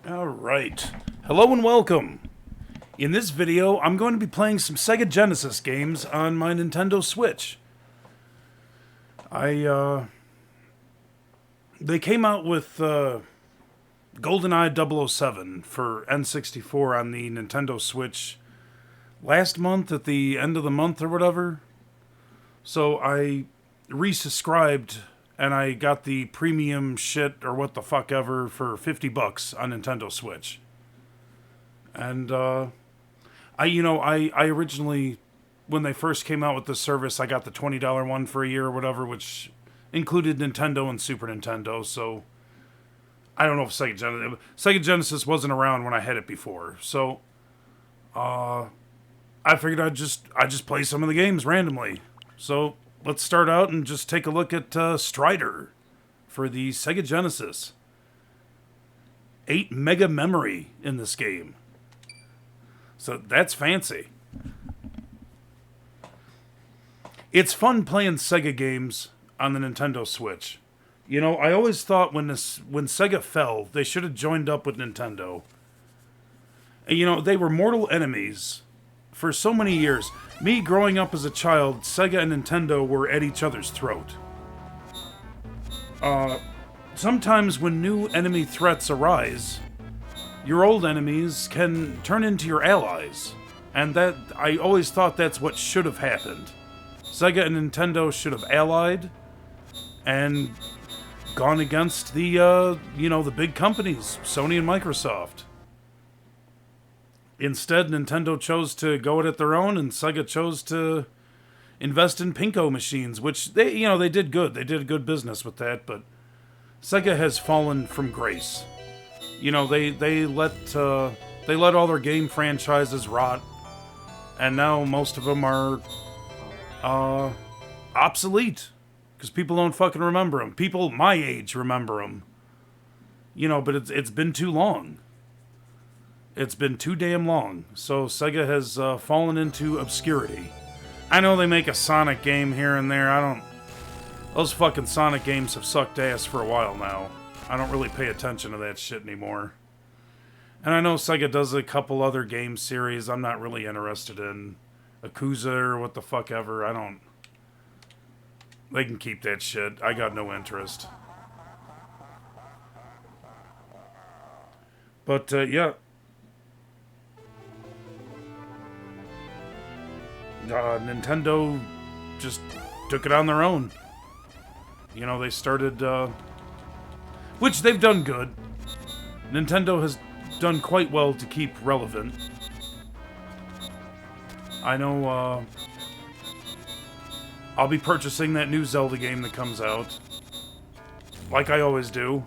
Alright, hello and welcome. In this video, I'm going to be playing some Sega Genesis games on my Nintendo Switch. They came out with GoldenEye 007 for N64 on the Nintendo Switch last month at the end of the month or whatever. So I resubscribed and I got the premium shit or what the fuck ever for $50 on Nintendo Switch. And I originally, when they first came out with this service, I got the $20 one for a year or whatever, which included Nintendo and Super Nintendo. So I don't know if Sega Genesis wasn't around when I had it before. So I figured I'd just play some of the games randomly. So let's start out and just take a look at Strider for the Sega Genesis. 8 mega memory in this game. So that's fancy. It's fun playing Sega games on the Nintendo Switch. You know, I always thought when Sega fell, they should have joined up with Nintendo. And, you know, they were mortal enemies for so many years. Me growing up as a child, Sega and Nintendo were at each other's throat. Sometimes when new enemy threats arise, your old enemies can turn into your allies. And that, I always thought that's what should have happened. Sega and Nintendo should have allied and gone against the big companies, Sony and Microsoft. Instead, Nintendo chose to go it their own, and Sega chose to invest in Pinko machines, which they did good. They did a good business with that, but Sega has fallen from grace. You know, they let all their game franchises rot, and now most of them are obsolete because people don't fucking remember them. People my age remember them. You know, but it's been too long. It's been too damn long. So Sega has fallen into obscurity. I know they make a Sonic game here and there. Those fucking Sonic games have sucked ass for a while now. I don't really pay attention to that shit anymore. And I know Sega does a couple other game series I'm not really interested in. Yakuza or what the fuck ever. They can keep that shit. I got no interest. But, yeah. Nintendo just took it on their own. You know, they started, which they've done good. Nintendo has done quite well to keep relevant. I know, I'll be purchasing that new Zelda game that comes out. Like I always do.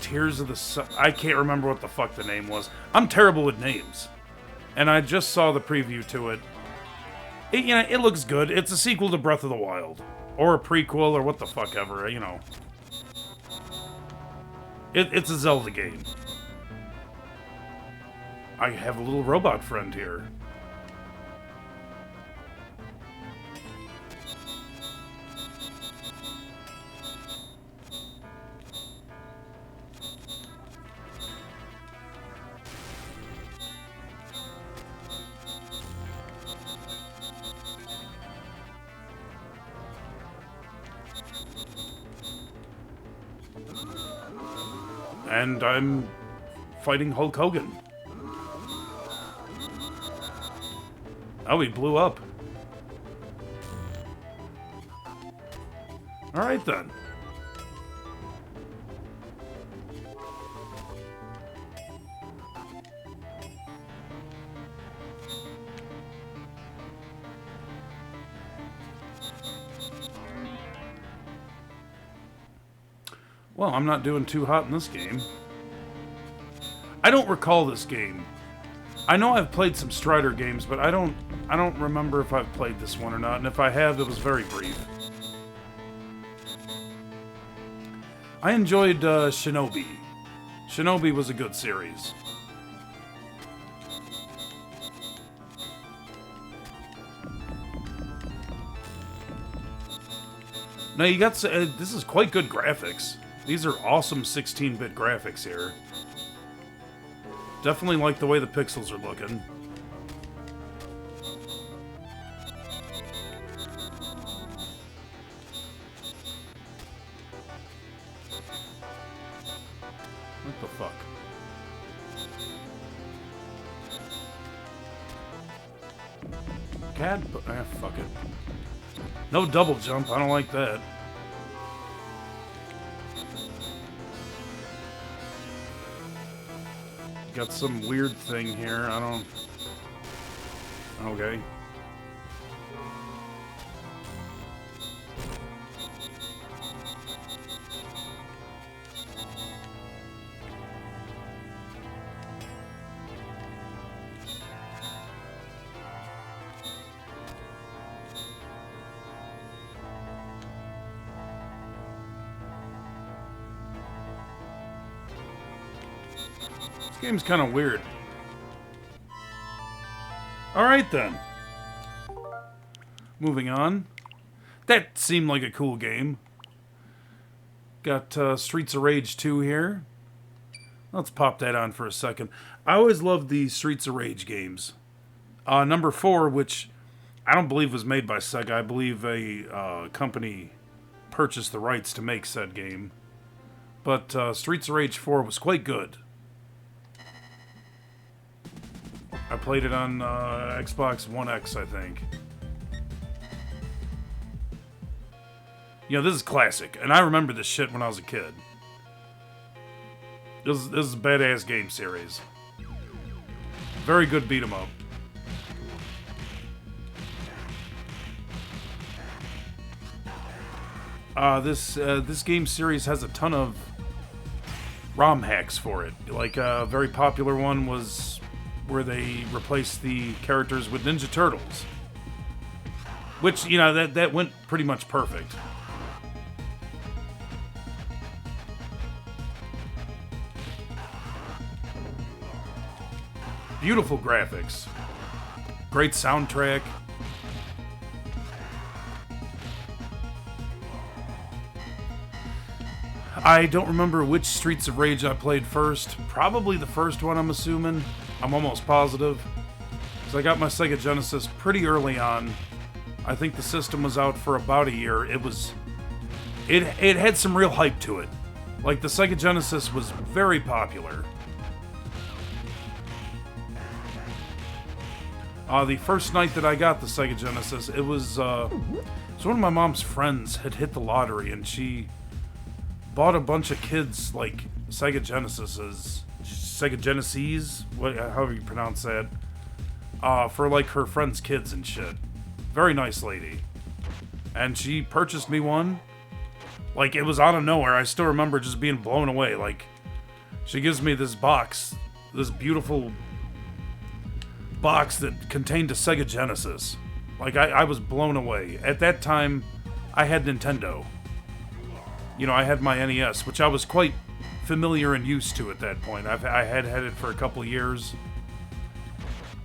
Tears of the Sun. I can't remember what the fuck the name was. I'm terrible with names. And I just saw the preview to it. It looks good. It's a sequel to Breath of the Wild. Or a prequel, or what the fuck ever, you know. It's a Zelda game. I have a little robot friend here. And I'm fighting Hulk Hogan. Oh, he blew up. Alright then. Well, I'm not doing too hot in this game. I don't recall this game. I know I've played some Strider games, but I don't remember if I've played this one or not, and if I have, it was very brief. I enjoyed Shinobi. Shinobi was a good series. Now you got this is quite good graphics. These are awesome 16-bit graphics here. Definitely like the way the pixels are looking. What the fuck? Cat? Fuck it. No double jump. I don't like that. Got some weird thing here. I don't... Okay. This game's kind of weird. Alright then. Moving on. That seemed like a cool game. Got Streets of Rage 2 here. Let's pop that on for a second. I always loved the Streets of Rage games. Number 4, which I don't believe was made by Sega. I believe a company purchased the rights to make said game. But Streets of Rage 4 was quite good. I played it on Xbox One X, I think. You know, this is classic, and I remember this shit when I was a kid. This is a badass game series. Very good beat 'em up. This game series has a ton of ROM hacks for it. Like a very popular one was where they replaced the characters with Ninja Turtles, which, you know, that went pretty much perfect. Beautiful graphics, great soundtrack. I don't remember which Streets of Rage I played first. Probably the first one, I'm assuming. I'm almost positive. So I got my Sega Genesis pretty early on. I think the system was out for about a year. It had some real hype to it. Like, the Sega Genesis was very popular. The first night that I got the Sega Genesis, it was one of my mom's friends had hit the lottery, and she bought a bunch of kids, like, Sega Genesis, however you pronounce that, for, like, her friends' kids and shit. Very nice lady. And she purchased me one. Like, it was out of nowhere. I still remember just being blown away. Like, she gives me this box, this beautiful box that contained a Sega Genesis. Like, I was blown away. At that time, I had Nintendo. You know, I had my NES, which I was quite familiar and used to at that point. I had it for a couple years.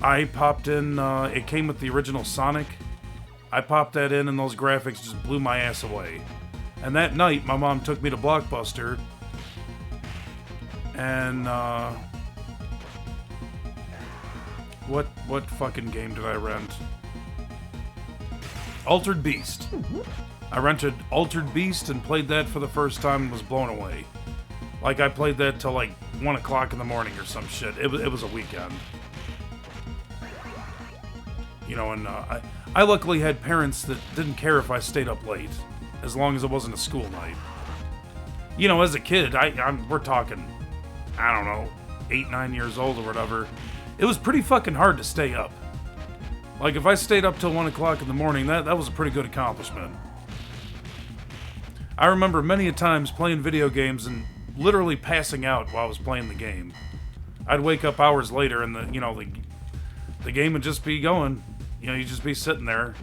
I popped in, it came with the original Sonic. I popped that in, and those graphics just blew my ass away. And that night, my mom took me to Blockbuster, and, what fucking game did I rent? Altered Beast. I rented Altered Beast and played that for the first time and was blown away. Like, I played that till like 1 o'clock in the morning or some shit. It was a weekend. You know, and I luckily had parents that didn't care if I stayed up late, as long as it wasn't a school night. You know, as a kid, we're talking, I don't know, 8, 9 years old or whatever. It was pretty fucking hard to stay up. Like, if I stayed up till 1 o'clock in the morning, that was a pretty good accomplishment. I remember many a times playing video games and literally passing out while I was playing the game. I'd wake up hours later and the game would just be going. You know, you'd just be sitting there.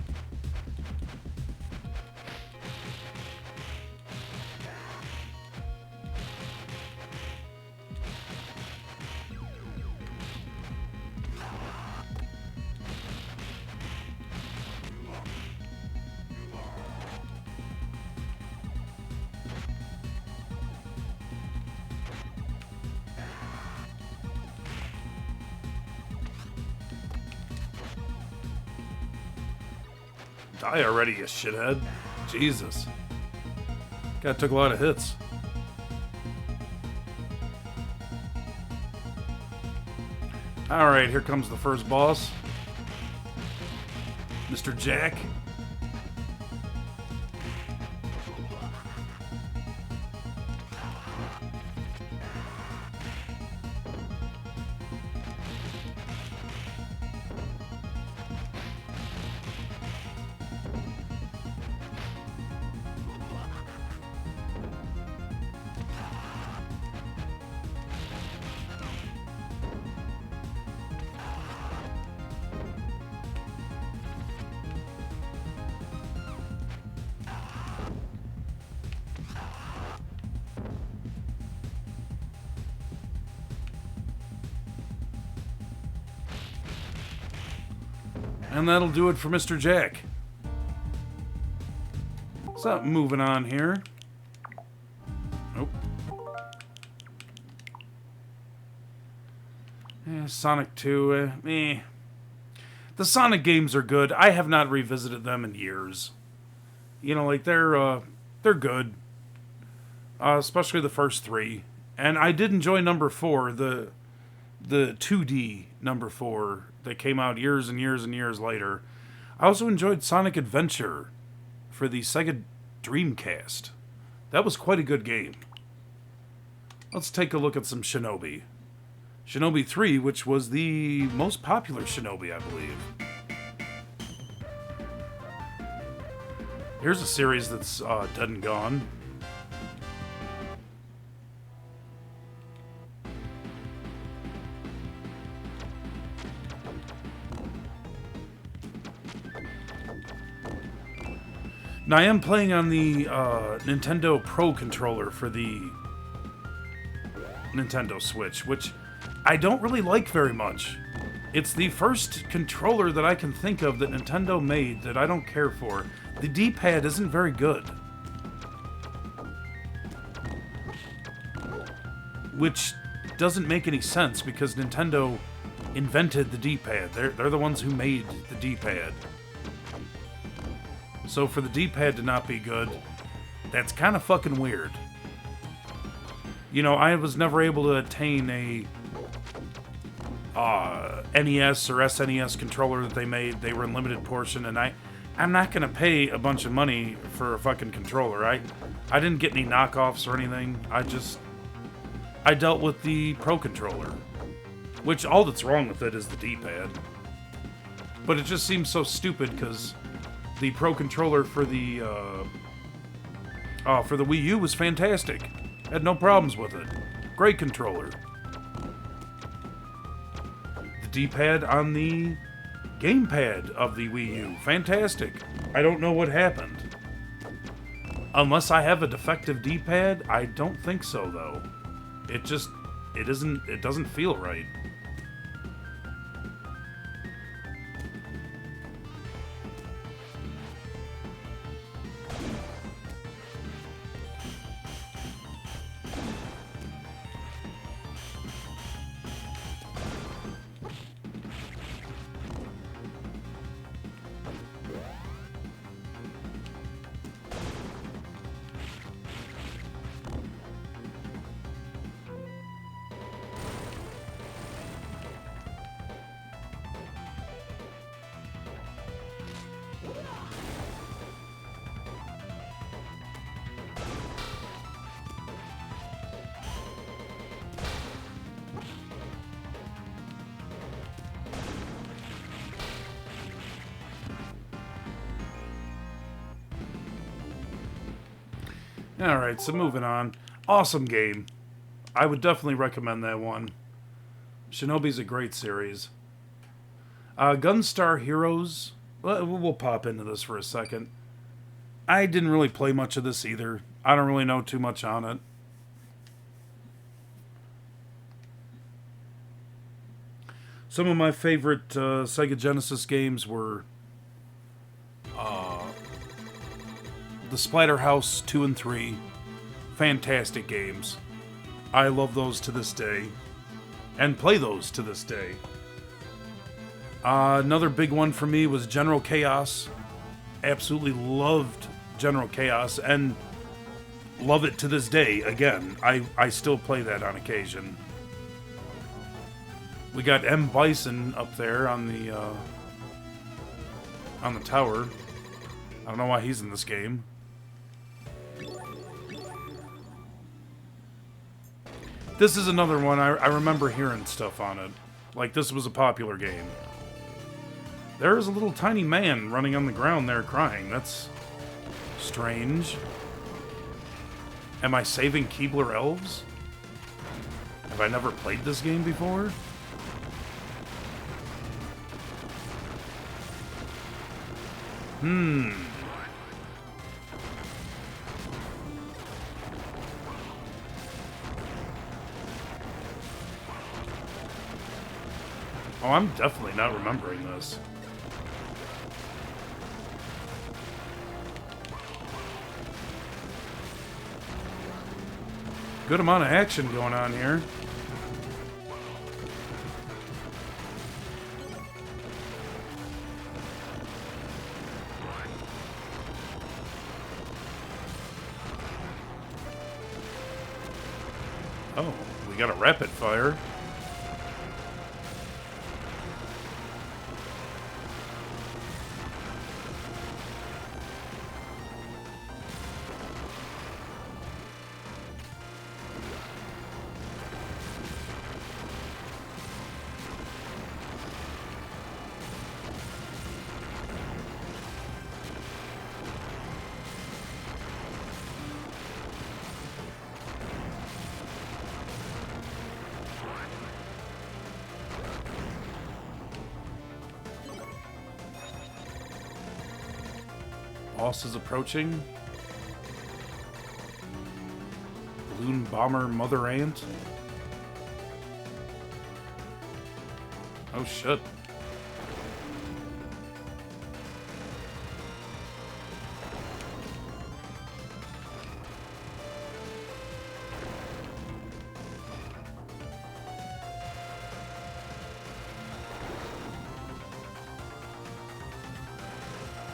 Die already, you shithead. Jesus. Guy took a lot of hits. Alright, here comes the first boss. Mr. Jack. And that'll do it for Mr. Jack. So, moving on here. Nope. Sonic 2, meh. The Sonic games are good. I have not revisited them in years. You know, like, they're good. Especially the first three. And I did enjoy number 4, the 2D number 4 that came out years and years and years later. I also enjoyed Sonic Adventure for the Sega Dreamcast. That was quite a good game. Let's take a look at some Shinobi. Shinobi 3, which was the most popular Shinobi, I believe. Here's a series that's dead and gone. Now, I am playing on the Nintendo Pro controller for the Nintendo Switch, which I don't really like very much. It's the first controller that I can think of that Nintendo made that I don't care for. The D-pad isn't very good. Which doesn't make any sense because Nintendo invented the D-pad. They're the ones who made the D-pad. So for the D-pad to not be good, that's kind of fucking weird. You know, I was never able to attain a NES or SNES controller that they made. They were in limited portion, and I'm not going to pay a bunch of money for a fucking controller. I didn't get any knockoffs or anything. I dealt with the Pro controller, which all that's wrong with it is the D-pad. But it just seems so stupid because the Pro controller for the Wii U was fantastic. Had no problems with it. Great controller. The D-pad on the gamepad of the Wii U, fantastic. I don't know what happened. Unless I have a defective D-pad, I don't think so though. It doesn't feel right. Alright, so moving on. Awesome game. I would definitely recommend that one. Shinobi's a great series. Gunstar Heroes. We'll pop into this for a second. I didn't really play much of this either. I don't really know too much on it. Some of my favorite Sega Genesis games were the Splatterhouse 2 and 3. Fantastic games. I love those to this day. And play those to this day. Another big one for me was General Chaos. Absolutely loved General Chaos and love it to this day. Again, I still play that on occasion. We got M. Bison up there on the tower. I don't know why he's in this game. This is another one I remember hearing stuff on it. Like, this was a popular game. There is a little tiny man running on the ground there crying. That's strange. Am I saving Keebler Elves? Have I never played this game before? Oh, I'm definitely not remembering this. Good amount of action going on here. Oh, we got a rapid fire. Boss is approaching. Balloon bomber mother ant. Oh shit.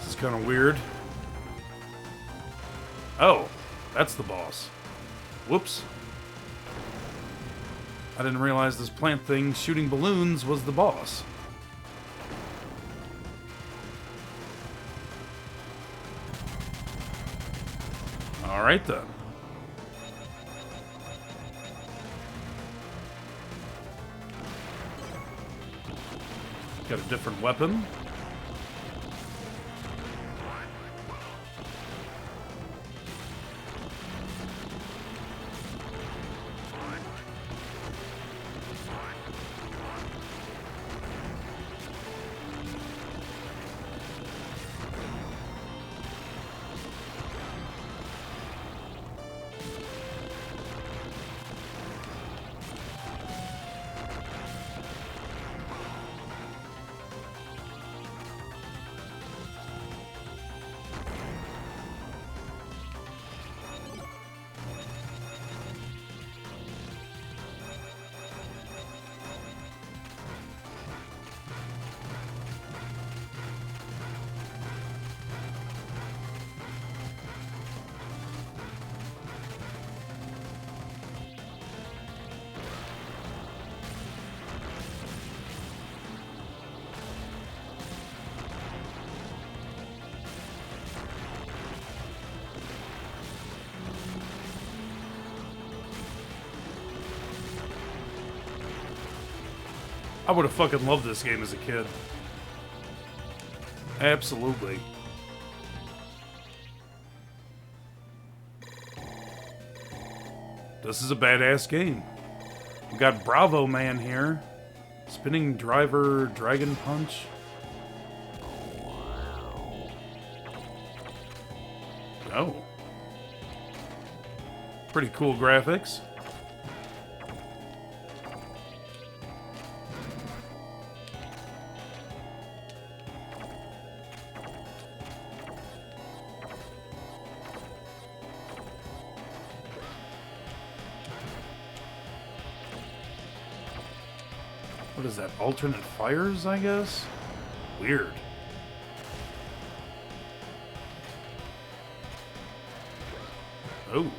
This is kind of weird. Oh, that's the boss. Whoops. I didn't realize this plant thing shooting balloons was the boss. Alright then. Got a different weapon. I would have fucking loved this game as a kid. Absolutely. This is a badass game. We've got Bravo Man here. Spinning driver, dragon punch. Oh. Pretty cool graphics. What is that? Alternate fires, I guess? Weird. Oh.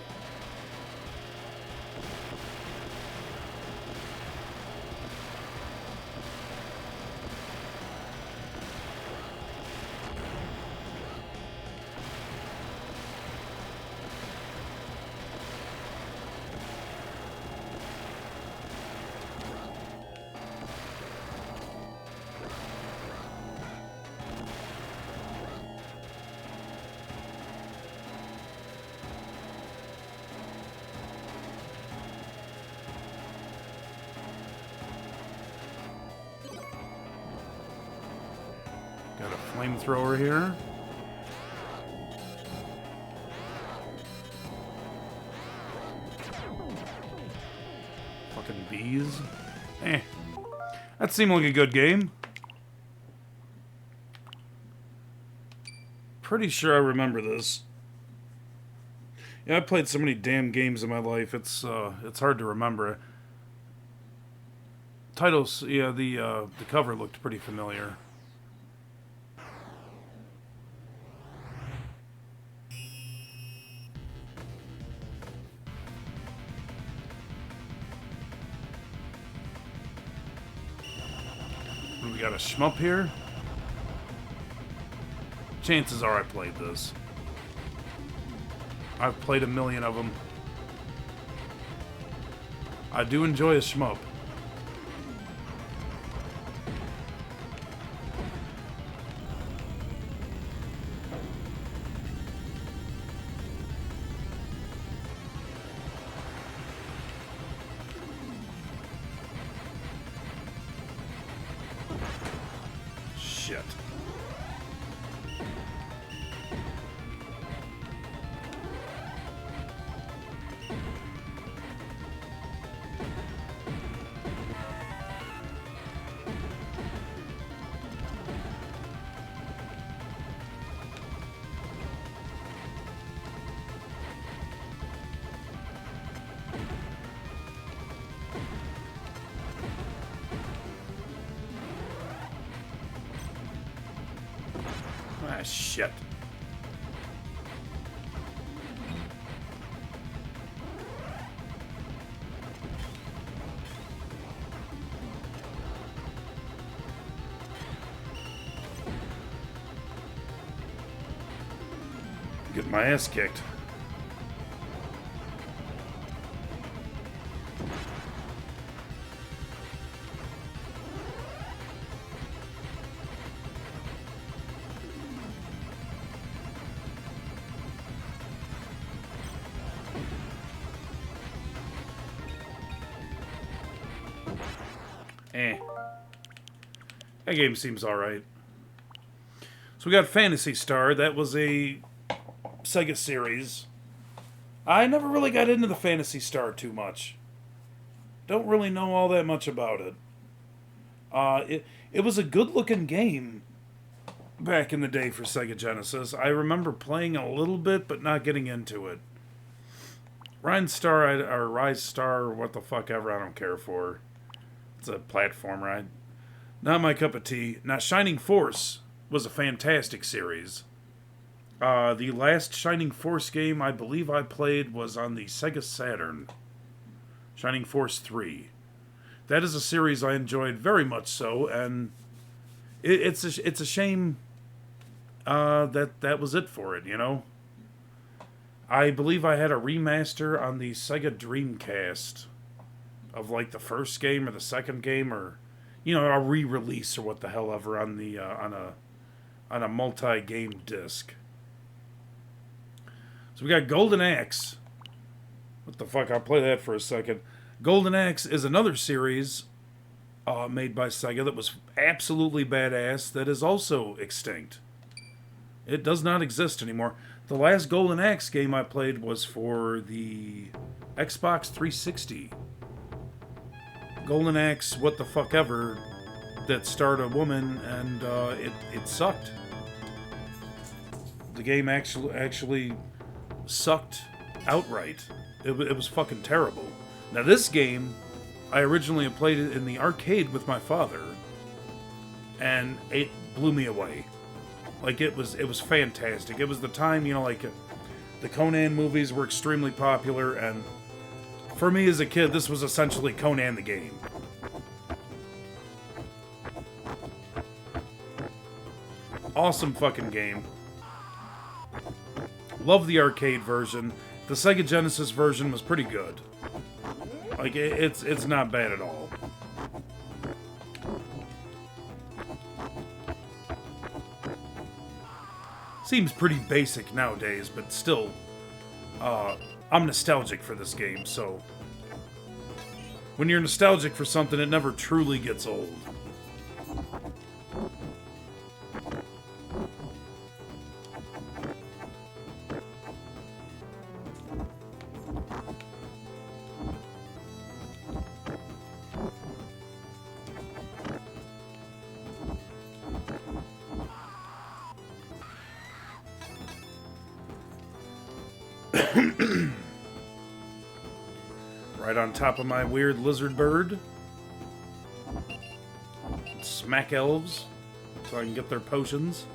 Got a flamethrower here. Fucking bees. Eh. That seemed like a good game. Pretty sure I remember this. Yeah, I played so many damn games in my life. It's hard to remember. Titles, yeah, the cover looked pretty familiar. We got a shmup here. Chances are I played this. I've played a million of them. I do enjoy a shmup. Shit. Ah, shit. Get my ass kicked. Eh. That game seems alright. So we got Phantasy Star. That was a Sega series. I never really got into the Phantasy Star too much. Don't really know all that much about it. It was a good-looking game back in the day for Sega Genesis. I remember playing a little bit, but not getting into it. Rise Star, or what the fuck ever, I don't care for. It's a platformer, right? Not my cup of tea. Now, Shining Force was a fantastic series. The last Shining Force game I believe I played was on the Sega Saturn. Shining Force 3. That is a series I enjoyed very much so, and it's a shame that was it for it, you know? I believe I had a remaster on the Sega Dreamcast of like the first game or the second game, or you know, a re-release or what the hell ever on the on a multi-game disc. So we got Golden Axe. What the fuck? I'll play that for a second. Golden Axe is another series made by Sega that was absolutely badass that is also extinct. It does not exist anymore. The last Golden Axe game I played was for the Xbox 360. Golden Axe, what the fuck ever, that starred a woman, and it sucked. The game actually sucked outright. It was fucking terrible. Now this game, I originally played it in the arcade with my father, and it blew me away. Like it was fantastic. It was the time, you know, like The Conan movies were extremely popular, and for me as a kid, this was essentially Conan the game. Awesome fucking game. Love the arcade version. The Sega Genesis version was pretty good. Like, it's not bad at all. Seems pretty basic nowadays, but still, I'm nostalgic for this game, so when you're nostalgic for something, it never truly gets old. Right on top of my weird lizard bird. Smack elves, so I can get their potions.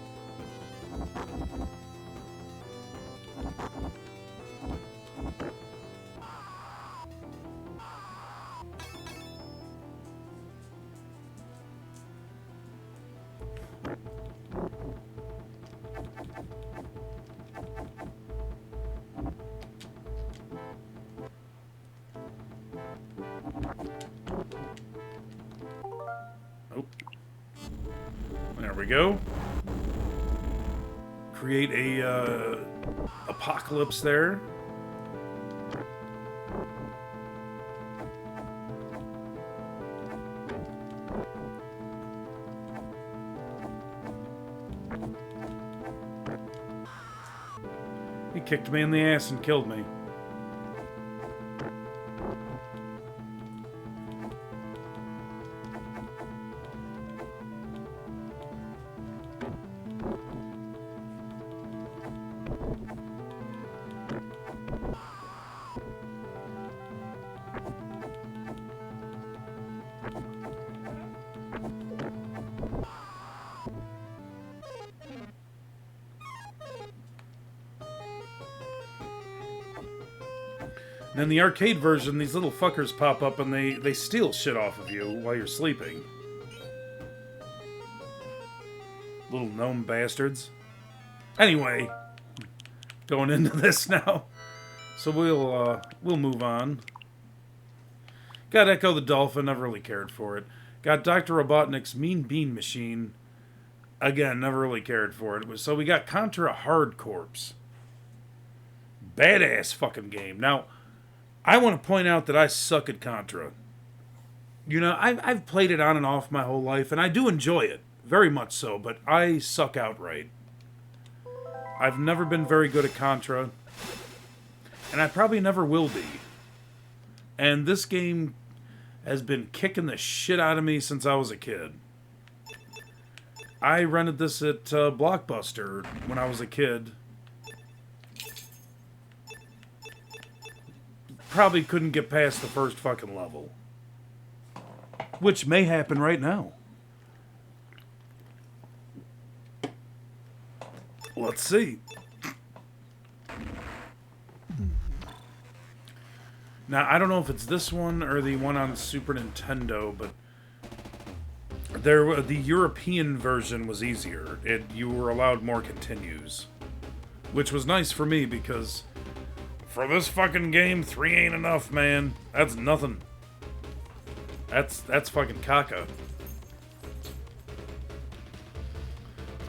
Oh. There we go. Create a apocalypse there. He kicked me in the ass and killed me. And in the arcade version, these little fuckers pop up and they steal shit off of you while you're sleeping. Little gnome bastards. Anyway, going into this now. So we'll move on. Got Echo the Dolphin, never really cared for it. Got Dr. Robotnik's Mean Bean Machine. Again, never really cared for it. So we got Contra Hard Corps. Badass fucking game. Now, I want to point out that I suck at Contra. You know, I've played it on and off my whole life, and I do enjoy it. Very much so, but I suck outright. I've never been very good at Contra, and I probably never will be. And this game has been kicking the shit out of me since I was a kid. I rented this at Blockbuster when I was a kid. Probably couldn't get past the first fucking level. Which may happen right now. Let's see. Now, I don't know if it's this one or the one on Super Nintendo, but the European version was easier. You were allowed more continues. Which was nice for me because for this fucking game, 3 ain't enough, man. That's nothing. That's fucking caca.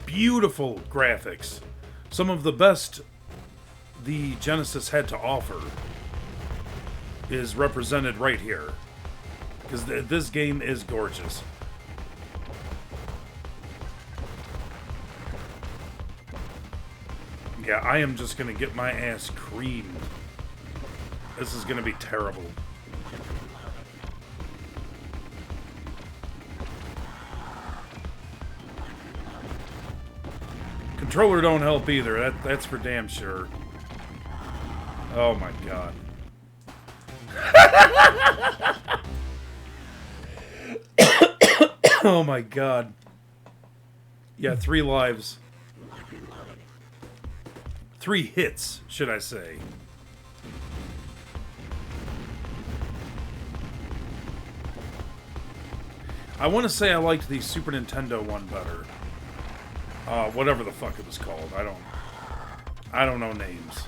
Beautiful graphics. Some of the best the Genesis had to offer is represented right here. Because this game is gorgeous. Yeah, I am just gonna get my ass creamed. This is gonna be terrible. Controller don't help either. That's for damn sure. Oh my god. Oh my god. Yeah, 3 lives. 3 hits, should I say. I want to say I liked the Super Nintendo one better. Whatever the fuck it was called. I don't know names.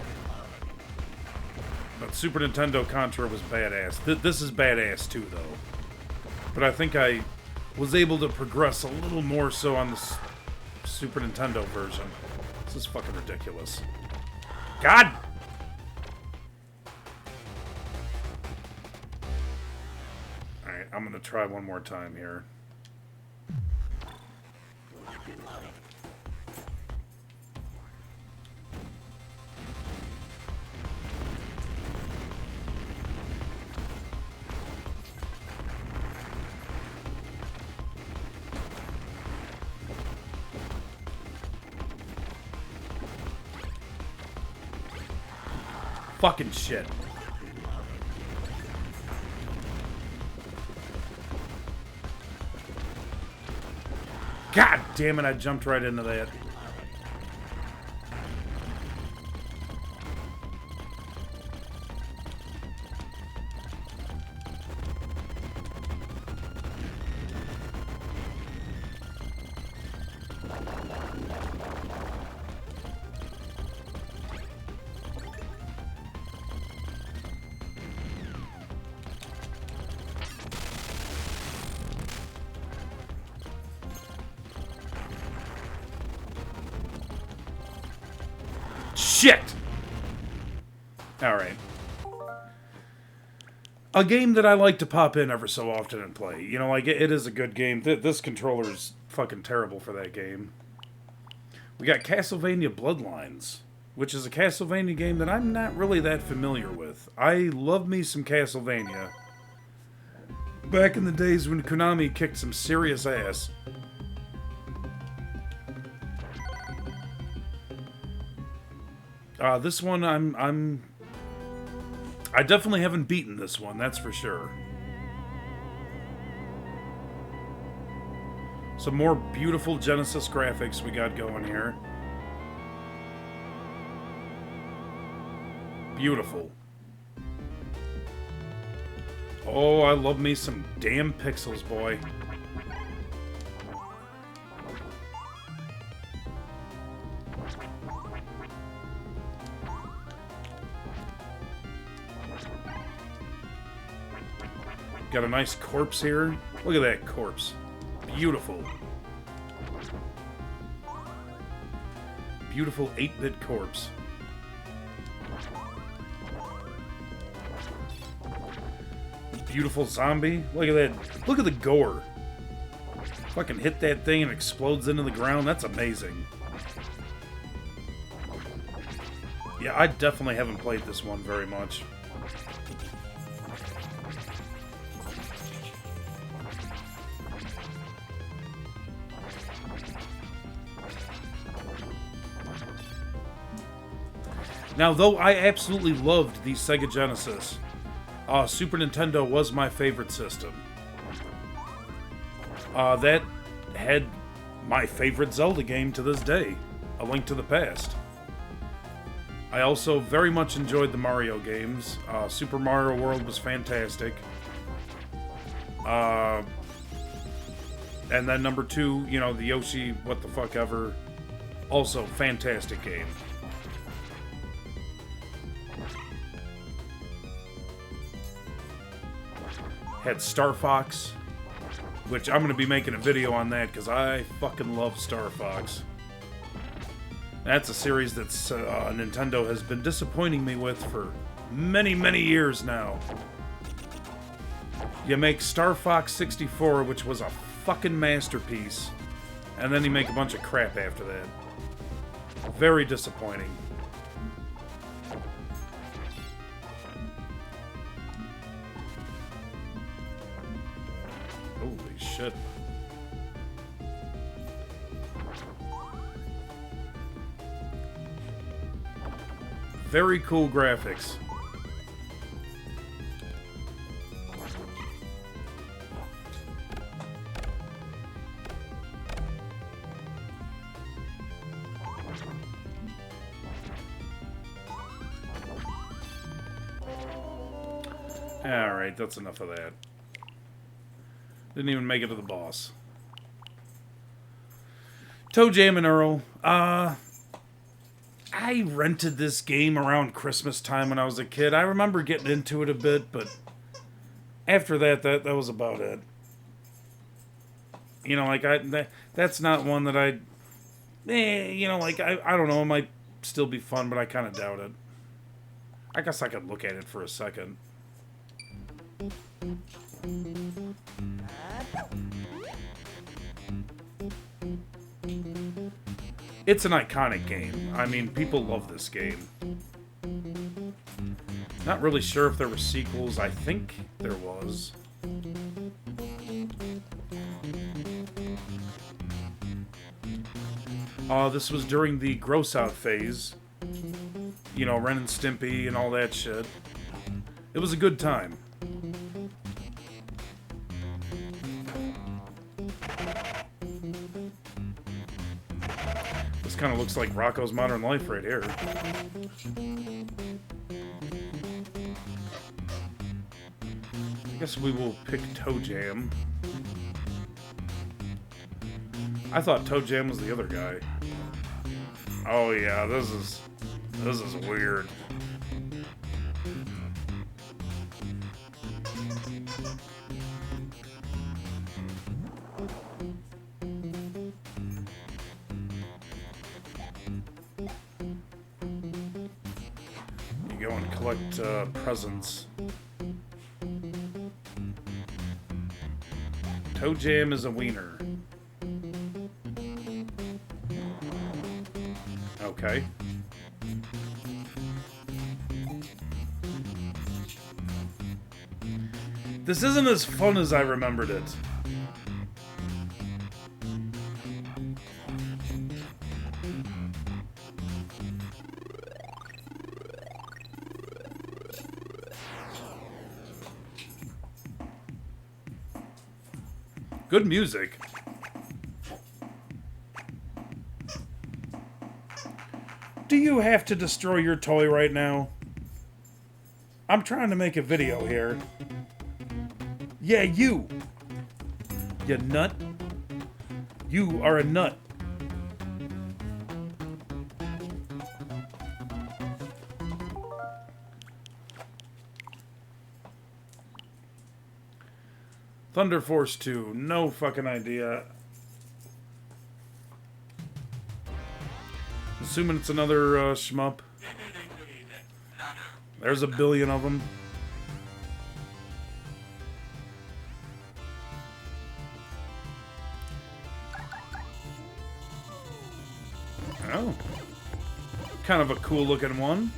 But Super Nintendo Contra was badass. This is badass too, though. But I think I was able to progress a little more so on the Super Nintendo version. This is fucking ridiculous. God! Alright, I'm gonna try one more time here. Fucking shit. God damn it, I jumped right into that. Shit! Alright. A game that I like to pop in ever so often and play. You know, like, it is a good game. This controller's fucking terrible for that game. We got Castlevania Bloodlines, which is a Castlevania game that I'm not really that familiar with. I love me some Castlevania. Back in the days when Konami kicked some serious ass. This one, I definitely haven't beaten this one, that's for sure. Some more beautiful Genesis graphics we got going here. Beautiful. Oh, I love me some damn pixels, boy. Got a nice corpse here. Look at that corpse. Beautiful. Beautiful 8-bit corpse. Beautiful zombie. Look at that. Look at the gore. Fucking hit that thing and it explodes into the ground. That's amazing. Yeah, I definitely haven't played this one very much. Now, though I absolutely loved the Sega Genesis, Super Nintendo was my favorite system. That had my favorite Zelda game to this day, A Link to the Past. I also very much enjoyed the Mario games. Super Mario World was fantastic. And then number 2, you know, the Yoshi What the Fuck Ever, also fantastic game. Had Star Fox, which I'm going to be making a video on that because I fucking love Star Fox. That's a series that Nintendo has been disappointing me with for many, many years now. You make Star Fox 64, which was a fucking masterpiece, and then you make a bunch of crap after that. Very disappointing. Holy shit. Very cool graphics. Alright, that's enough of that. Didn't even make it to the boss. Toe Jam and Earl. I rented this game around Christmas time when I was a kid. I remember getting into it a bit, but after that was about it. You know, like, that's not one that I... you know, like, I don't know, it might still be fun, but I kind of doubt it. I guess I could look at it for a second. It's an iconic game. I mean, people love this game. Not really sure if there were sequels. I think there was. This was during the gross out phase. You know, Ren and Stimpy and all that shit. It was a good time. This kind of looks like Rocko's Modern Life right here. I guess we will pick Toe Jam. I thought Toe Jam was the other guy. Oh yeah, this is weird. You go and collect presents. Toe Jam is a wiener. Okay. This isn't as fun as I remembered it. Good music. Do you have to destroy your toy right now? I'm trying to make a video here. Yeah, you! You nut. You are a nut. Thunder Force 2. No fucking idea. Assuming it's another shmup. There's a billion of them. Oh. Kind of a cool looking one.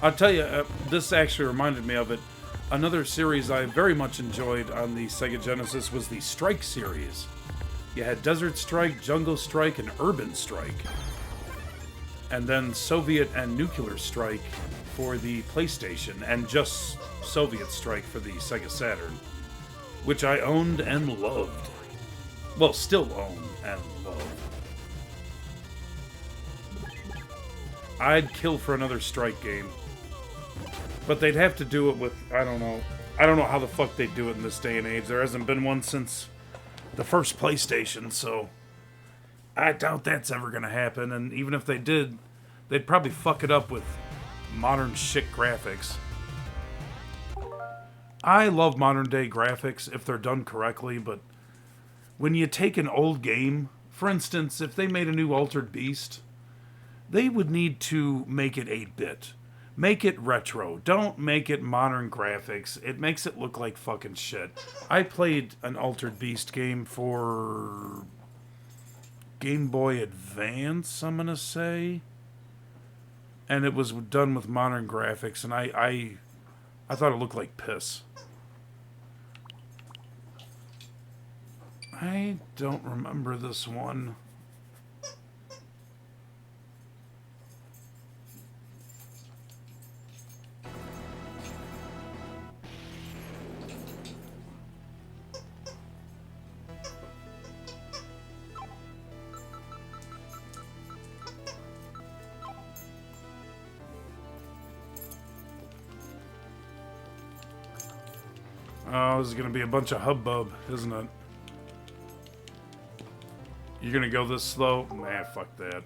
I'll tell you, this actually reminded me of it. Another series I very much enjoyed on the Sega Genesis was the Strike series. You had Desert Strike, Jungle Strike, and Urban Strike. And then Soviet and Nuclear Strike for the PlayStation, and just Soviet Strike for the Sega Saturn, which I owned and loved. Well, still own and love. I'd kill for another Strike game. But they'd have to do it with, I don't know how the fuck they do it in this day and age. There hasn't been one since the first PlayStation, so I doubt that's ever going to happen. And even if they did, they'd probably fuck it up with modern shit graphics. I love modern day graphics if they're done correctly, but when you take an old game, for instance, if they made a new Altered Beast, they would need to make it 8-bit. Make it retro. Don't make it modern graphics. It makes it look like fucking shit. I played an Altered Beast game for Game Boy Advance, I'm gonna say. and it was done with modern graphics, and I thought it looked like piss. I don't remember this one. Oh, this is going to be a bunch of hubbub, isn't it? You're going to go this slow? Nah, fuck that.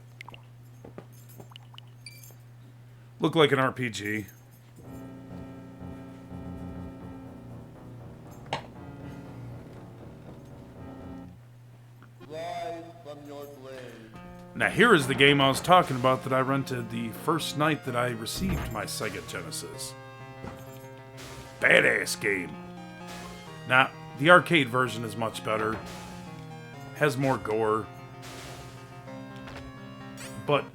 Look like an RPG. Now here is the game I was talking about that I rented the first night that I received my Sega Genesis. Badass game. Now, the arcade version is much better. Has more gore. But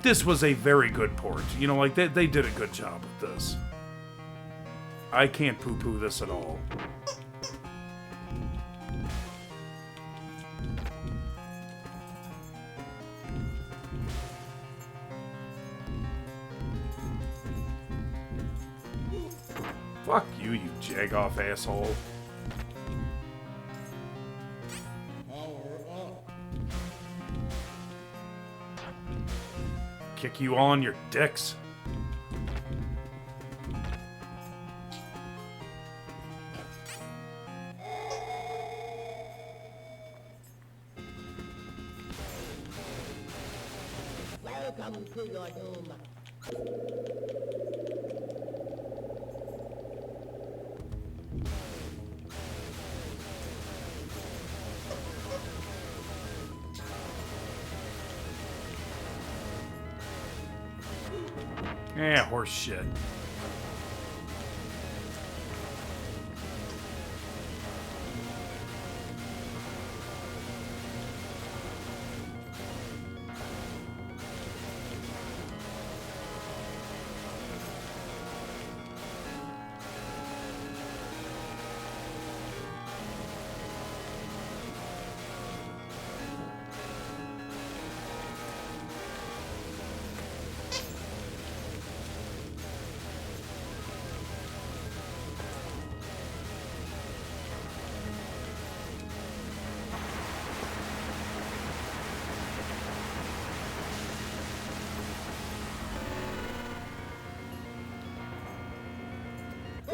this was a very good port. You know, like, they did a good job with this. I can't poo-poo this at all. Fuck you, you jag-off asshole. Kick you all on your dicks. Welcome to your doom. Yeah, horse shit.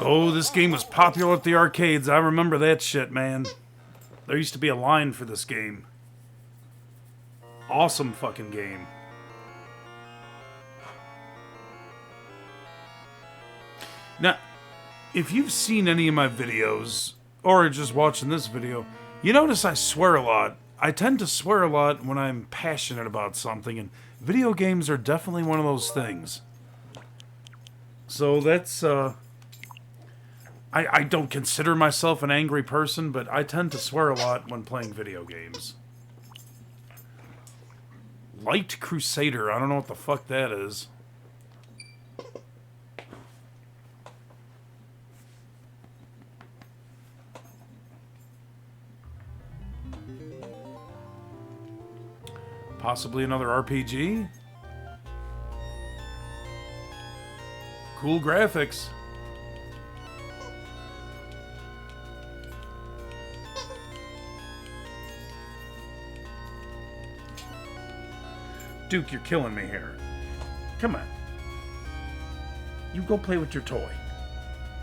Oh, this game was popular at the arcades. I remember that shit, man. There used to be a line for this game. Awesome fucking game. Now, if you've seen any of my videos, or just watching this video, you notice I swear a lot. I tend to swear a lot when I'm passionate about something, and video games are definitely one of those things. So that's, I don't consider myself an angry person, but I tend to swear a lot when playing video games. Light Crusader, I don't know what the fuck that is. Possibly another RPG? Cool graphics. Duke, you're killing me here. Come on. You go play with your toy.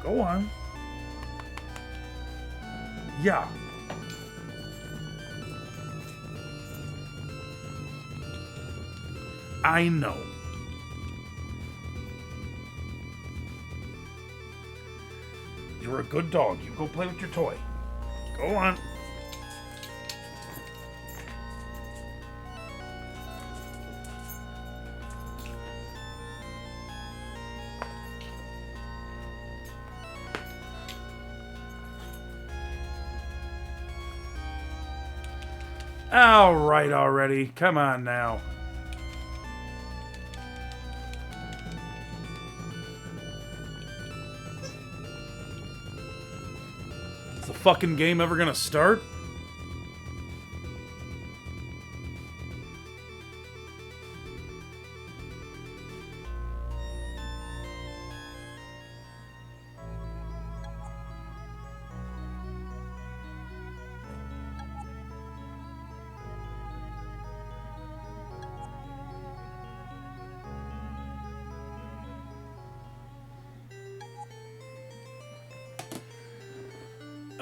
Go on. Yeah. I know. You're a good dog. You go play with your toy. Go on. All right already. Come on now. Is the fucking game ever gonna start?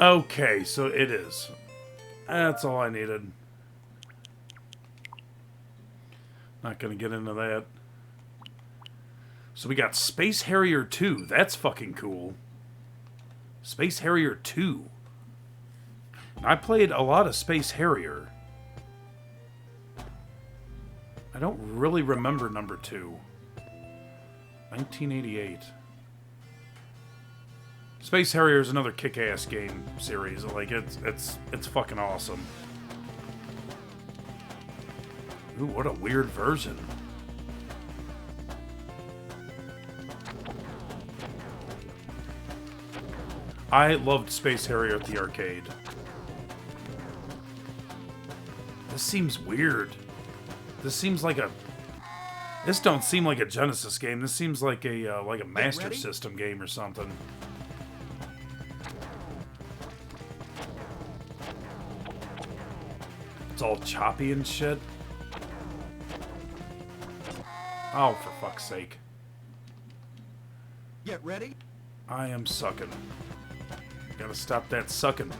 Okay, so it is. That's all I needed. Not gonna get into that. So we got Space Harrier 2. That's fucking cool. Space Harrier 2. I played a lot of Space Harrier. I don't really remember number 2. 1988. Space Harrier is another kick-ass game series. Like it's fucking awesome. Ooh, what a weird version. I loved Space Harrier at the arcade. This seems weird. This seems like a... This don't seem like a Genesis game. This seems like a Master System game or something. It's all choppy and shit. Oh, for fuck's sake. Get ready. I am sucking. Gotta stop that sucking.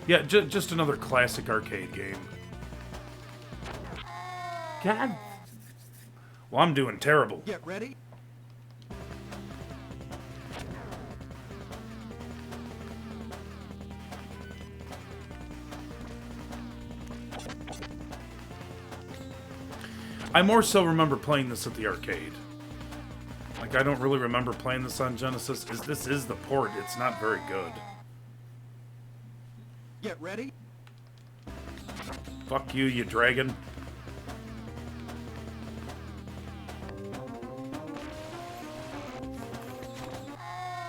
Yeah, just another classic arcade game. God. Well, I'm doing terrible. Get ready. I more so remember playing this at the arcade. Like, I don't really remember playing this on Genesis. This is the port. It's not very good. Get ready. Fuck you, you dragon.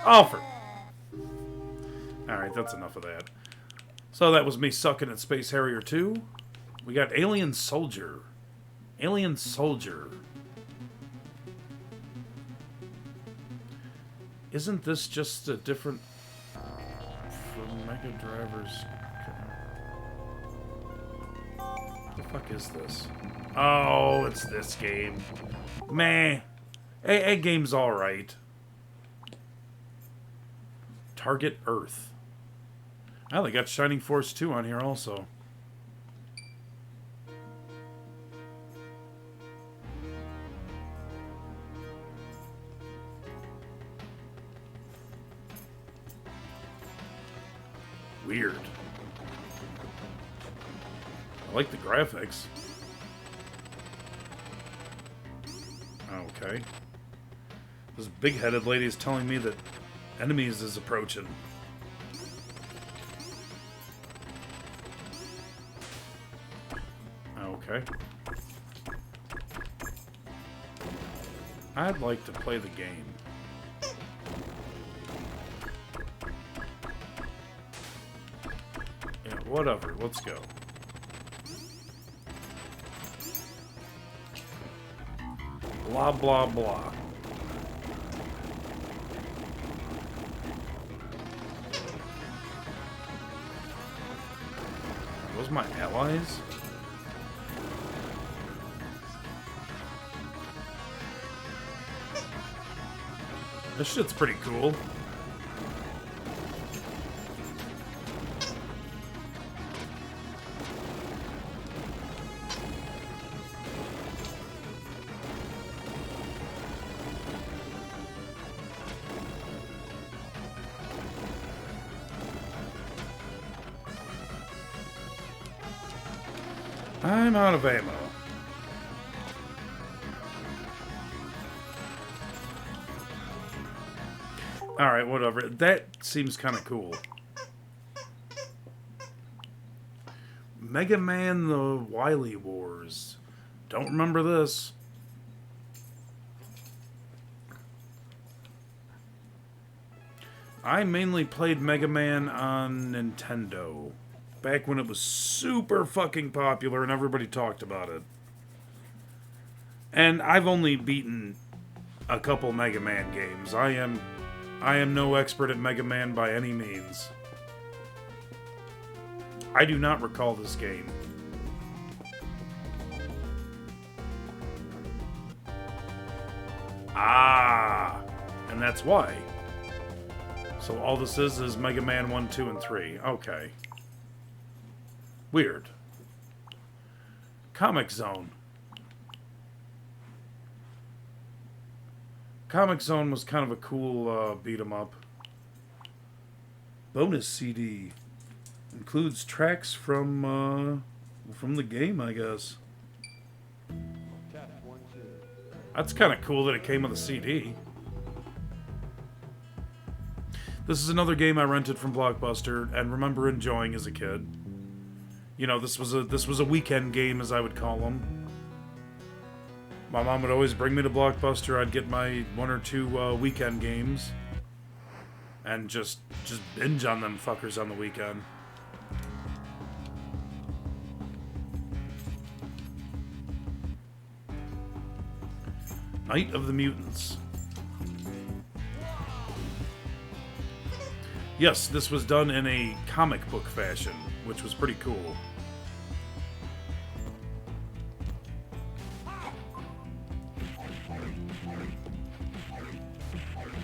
Oh, for... Alright, that's enough of that. So that was me sucking at Space Harrier 2. We got Alien Soldier. Alien Soldier. Isn't this just a different... For Mega Drivers... What the fuck is this? Oh, it's this game. Meh. A game's alright. Target Earth. Oh, they got Shining Force 2 on here also. Weird. I like the graphics. Okay. This big-headed lady is telling me that enemies is approaching. Okay. I'd like to play the game. Yeah, whatever. Let's go. Blah, blah, blah. Are those my allies? This shit's pretty cool. I'm out of ammo. Alright, whatever. That seems kind of cool. Mega Man the Wily Wars. Don't remember this. I mainly played Mega Man on Nintendo. Back when it was super fucking popular and everybody talked about it. And I've only beaten a couple Mega Man games. I am no expert at Mega Man by any means. I do not recall this game. Ah, and that's why. So all this is Mega Man 1, 2, and 3. Okay. Weird. Comic Zone. Comic Zone was kind of a cool beat 'em up. Bonus CD. Includes tracks from the game, I guess. That's kind of cool that it came with a CD. This is another game I rented from Blockbuster and remember enjoying as a kid. You know, this was a weekend game, as I would call them. My mom would always bring me to Blockbuster. I'd get my 1 or 2 weekend games and just binge on them fuckers on the weekend. Night of the Mutants. Yes, this was done in a comic book fashion, which was pretty cool.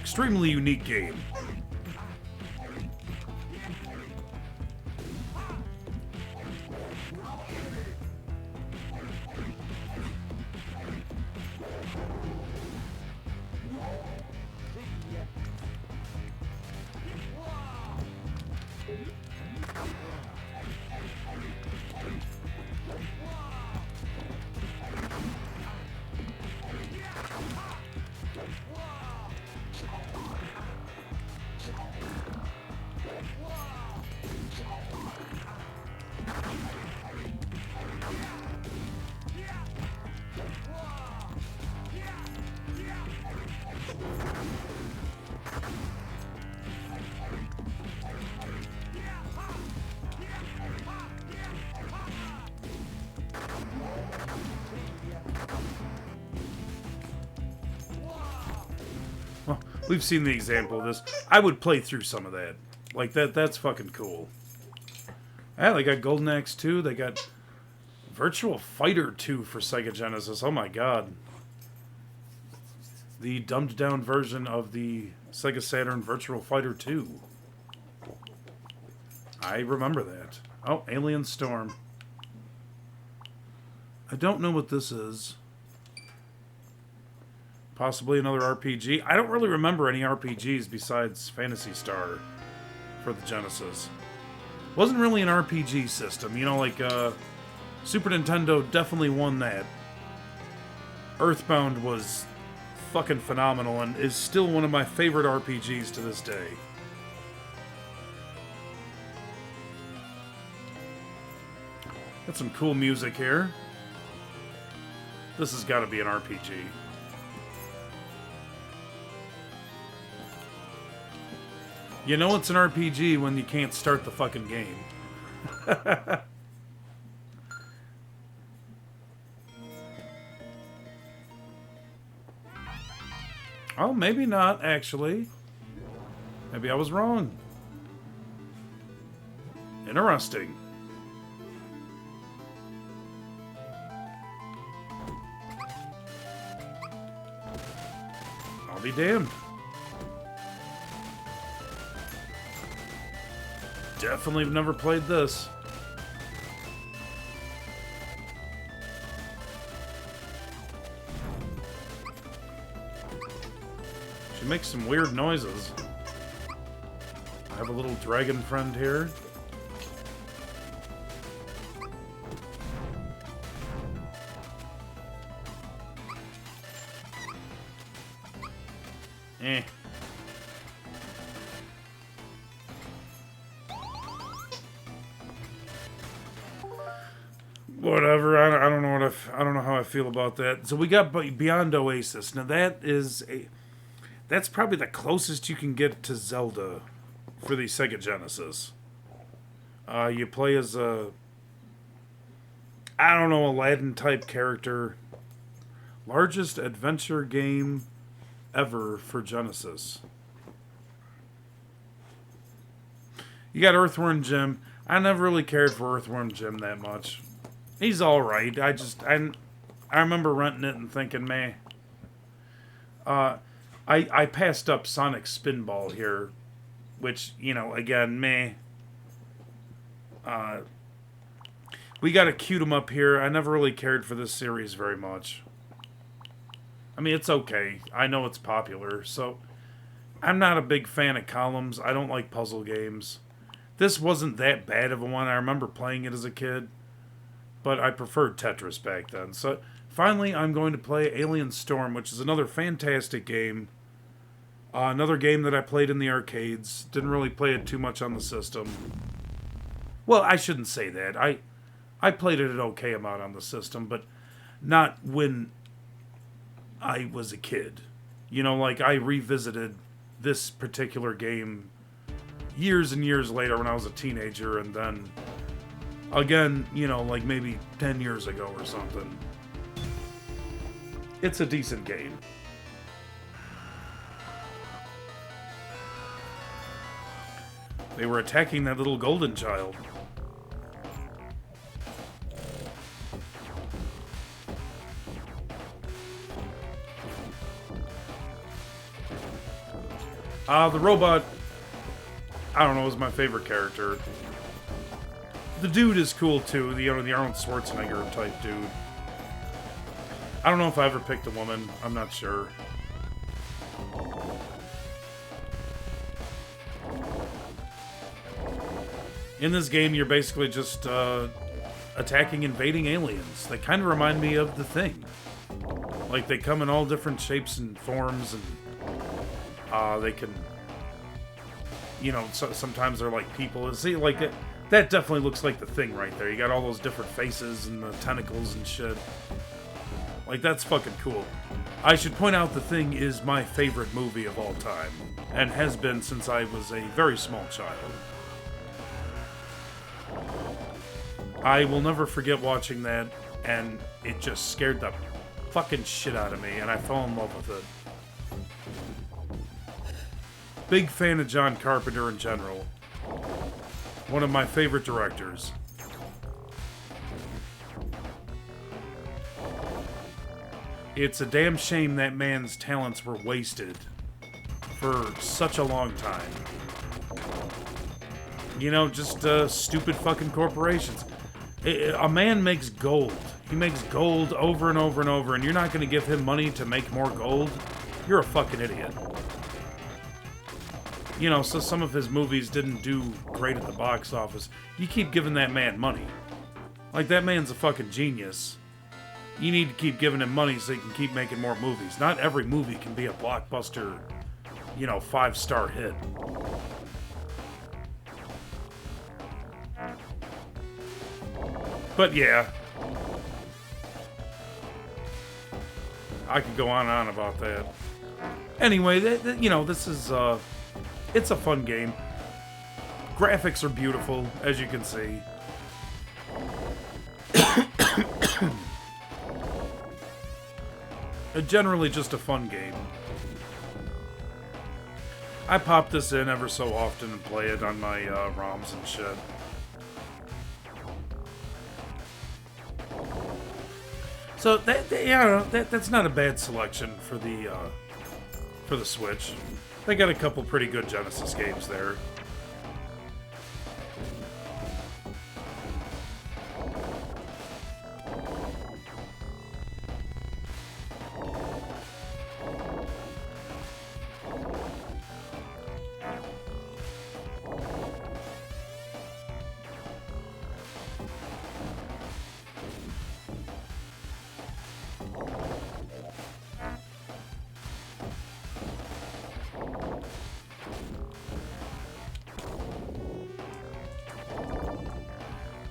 Extremely unique game. We've seen the example of this. I would play through some of that. Like, that's fucking cool. Yeah, they got Golden Axe 2. They got Virtual Fighter 2 for Sega Genesis. Oh my god. The dumbed down version of the Sega Saturn Virtual Fighter 2. I remember that. Oh, Alien Storm. I don't know what this is. Possibly another RPG. I don't really remember any RPGs besides Phantasy Star for the Genesis. Wasn't really an RPG system. You know, like, Super Nintendo definitely won that. Earthbound was fucking phenomenal and is still one of my favorite RPGs to this day. Got some cool music here. This has got to be an RPG. You know it's an RPG when you can't start the fucking game. Oh, maybe not, actually. Maybe I was wrong. Interesting. I'll be damned. Definitely have never played this. She makes some weird noises. I have a little dragon friend here. Eh. Whatever. I don't know what I don't know how I feel about that. So we got Beyond Oasis. Now That's probably the closest you can get to Zelda for the Sega Genesis. You play as a, I don't know, Aladdin type character. Largest adventure game ever for Genesis. You got Earthworm Jim. I never really cared for Earthworm Jim that much. He's alright. I remember renting it and thinking, meh. I passed up Sonic Spinball here, which, you know, again, meh. We got a cute 'em up here. I never really cared for this series very much. I mean, it's okay. I know it's popular, so I'm not a big fan of columns. I don't like puzzle games. This wasn't that bad of a one. I remember playing it as a kid, but I preferred Tetris back then. So finally, I'm going to play Alien Storm, which is another fantastic game. Another game that I played in the arcades. Didn't really play it too much on the system. Well, I shouldn't say that. I played it an okay amount on the system, but not when I was a kid. You know, like, I revisited this particular game years and years later when I was a teenager, and then again, you know, like maybe 10 years ago or something. It's a decent game. They were attacking that little golden child. The robot, I don't know, is my favorite character. The dude is cool too, the Arnold Schwarzenegger type dude. I don't know if I ever picked a woman, I'm not sure. In this game, you're basically just attacking invading aliens. They kind of remind me of The Thing. Like, they come in all different shapes and forms, and they can, you know, sometimes they're like people. See, like, that definitely looks like The Thing right there. You got all those different faces and the tentacles and shit. Like, that's fucking cool. I should point out The Thing is my favorite movie of all time, and has been since I was a very small child. I will never forget watching that, and it just scared the fucking shit out of me, and I fell in love with it. Big fan of John Carpenter in general. One of my favorite directors. It's a damn shame that man's talents were wasted for such a long time. You know, just stupid fucking corporations. A man makes gold. He makes gold over and over and over, and you're not going to give him money to make more gold? You're a fucking idiot. You know, so some of his movies didn't do great at the box office. You keep giving that man money. Like, that man's a fucking genius. You need to keep giving him money so he can keep making more movies. Not every movie can be a blockbuster, you know, 5-star hit. But yeah, I could go on and on about that. Anyway, you know, this is, it's a fun game. Graphics are beautiful, as you can see. Generally just a fun game. I pop this in ever so often and play it on my ROMs and shit. So that's not a bad selection for the Switch. They got a couple pretty good Genesis games there.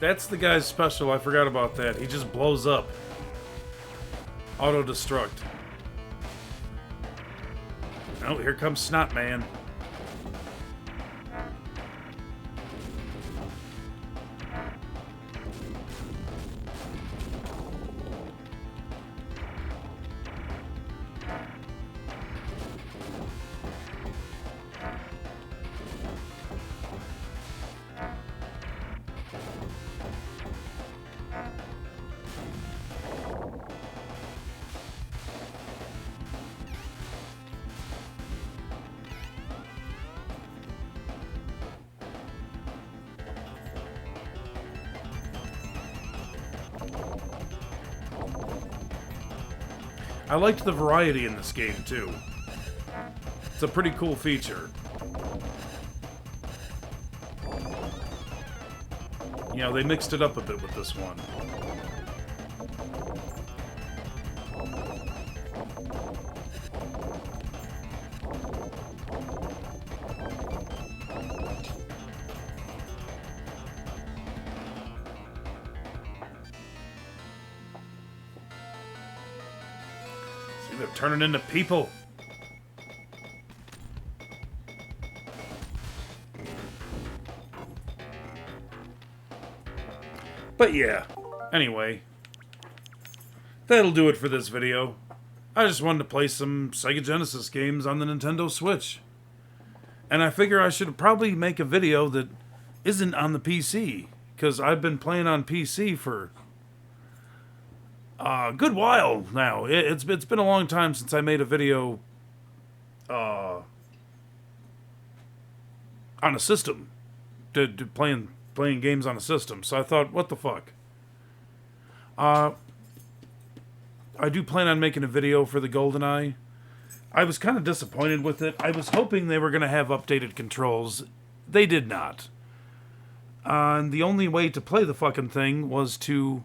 That's the guy's special. I forgot about that. He just blows up. Auto-destruct. Oh, here comes Snot Man. I liked the variety in this game, too. It's a pretty cool feature. You know, they mixed it up a bit with this one. See, they're turning into people. But yeah, anyway, that'll do it for this video. I just wanted to play some Sega Genesis games on the Nintendo Switch. And I figure I should probably make a video that isn't on the PC, because I've been playing on PC for a good while now. It's been a long time since I made a video on a system, playing games on a system. So I thought, what the fuck? I do plan on making a video for the GoldenEye. I was kind of disappointed with it. I was hoping they were going to have updated controls. They did not. And the only way to play the fucking thing was to,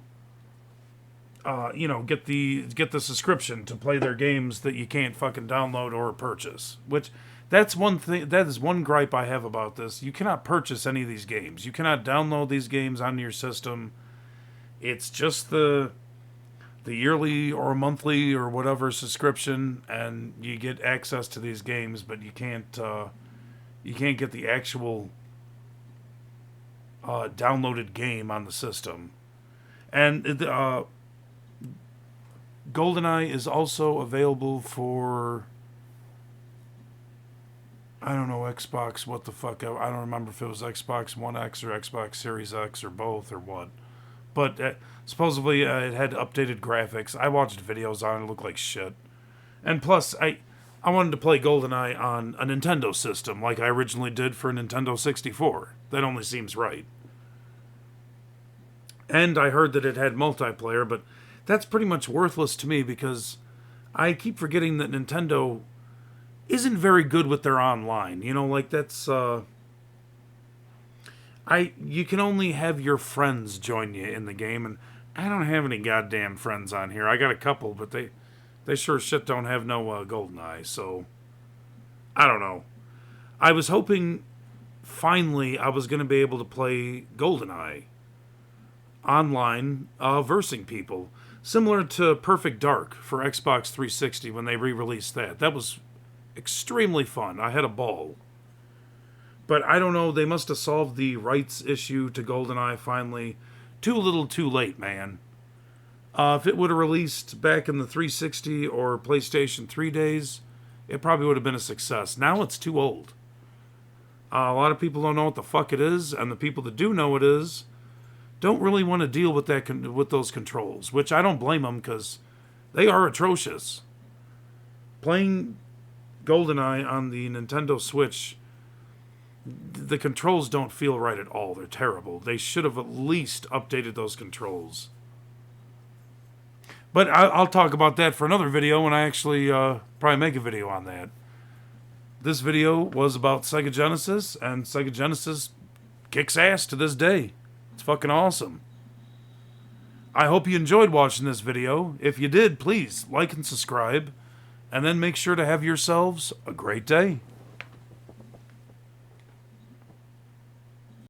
you know, get the subscription to play their games that you can't fucking download or purchase. Which, that's one thing. That is one gripe I have about this. You cannot purchase any of these games. You cannot download these games onto your system. It's just the yearly or monthly or whatever subscription, and you get access to these games, but you can't get the actual downloaded game on the system. And GoldenEye is also available for, I don't know, Xbox, what the fuck, I don't remember if it was Xbox One X or Xbox Series X or both or what. But supposedly it had updated graphics. I watched videos on it. It looked like shit. And plus, I wanted to play GoldenEye on a Nintendo system like I originally did for Nintendo 64. That only seems right. And I heard that it had multiplayer, but that's pretty much worthless to me because I keep forgetting that Nintendo isn't very good with their online. You know, like that's... you can only have your friends join you in the game, and I don't have any goddamn friends on here. I got a couple, but they sure shit don't have no GoldenEye, so I don't know. I was hoping finally I was going to be able to play GoldenEye online, versing people, similar to Perfect Dark for Xbox 360 when they re-released that. That was extremely fun. I had a ball. But I don't know, they must have solved the rights issue to GoldenEye finally. Too little too late, man. If it would have released back in the 360 or PlayStation 3 days, it probably would have been a success. Now it's too old. A lot of people don't know what the fuck it is, and the people that do know what it is don't really want to deal with with those controls, which I don't blame them because they are atrocious. Playing GoldenEye on the Nintendo Switch, the controls don't feel right at all. They're terrible. They should have at least updated those controls. But I'll talk about that for another video when I actually probably make a video on that. This video was about Sega Genesis, and Sega Genesis kicks ass to this day. It's fucking awesome. I hope you enjoyed watching this video. If you did, please like and subscribe, and then make sure to have yourselves a great day.